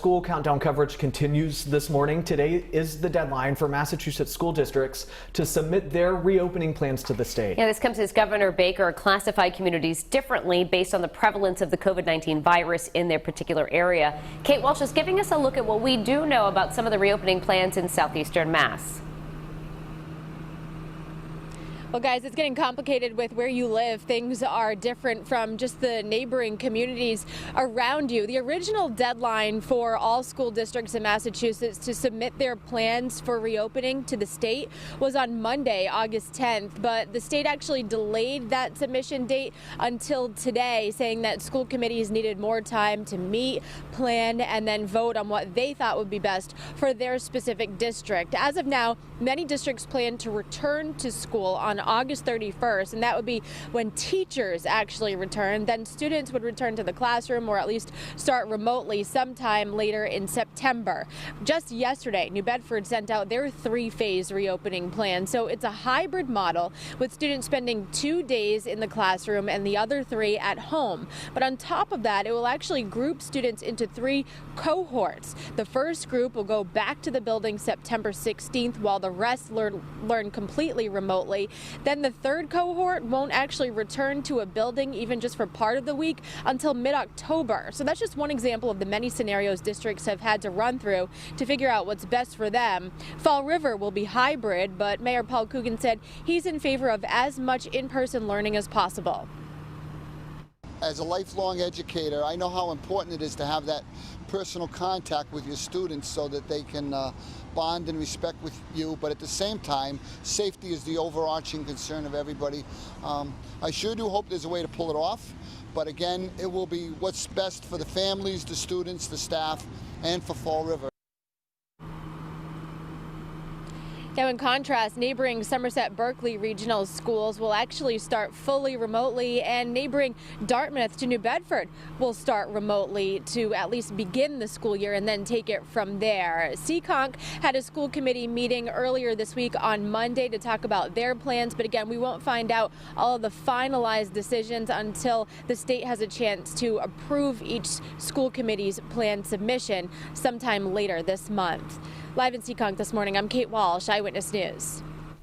school countdown coverage continues this morning. Today is the deadline for Massachusetts school districts to submit their reopening plans to the state. Yeah, this comes as Governor Baker classified communities differently based on the prevalence of the COVID-19 virus in their particular area. Kate Walsh is giving us a look at what we do know about some of the reopening plans in southeastern Mass. Well, guys, it's getting complicated with where you live. Things are different from just the neighboring communities around you. The original deadline for all school districts in Massachusetts to submit their plans for reopening to the state was on Monday, August 10th, but the state actually delayed that submission date until today, saying that school committees needed more time to meet, plan, and then vote on what they thought would be best for their specific district. As of now, many districts plan to return to school on August 31st, and that would be when teachers actually return. Then students would return to the classroom or at least start remotely sometime later in September. Just yesterday, New Bedford sent out their 3-phase reopening plan. So it's a hybrid model with students spending 2 days in the classroom and the other 3 at home. But on top of that, it will actually group students into 3 cohorts. The first group will go back to the building September 16th while the rest learn completely remotely. Then the third cohort won't actually return to a building even just for part of the week until mid-October. So that's just one example of the many scenarios districts have had to run through to figure out what's best for them. Fall River will be hybrid, but Mayor Paul Coogan said he's in favor of as much in-person learning as possible. As a lifelong educator, I know how important it is to have that personal contact with your students so that they can bond and respect with you, but at the same time, safety is the overarching concern of everybody. I sure do hope there's a way to pull it off, but again, it will be what's best for the families, the students, the staff, and for Fall River. Now, in contrast, neighboring Somerset Berkeley regional schools will actually start fully remotely, and neighboring Dartmouth to New Bedford will start remotely to at least begin the school year and then take it from there. Seekonk had a school committee meeting earlier this week on Monday to talk about their plans, but again, we won't find out all of the finalized decisions until the state has a chance to approve each school committee's plan submission sometime later this month. Live in Seekonk this morning, I'm Kate Walsh, Eyewitness News.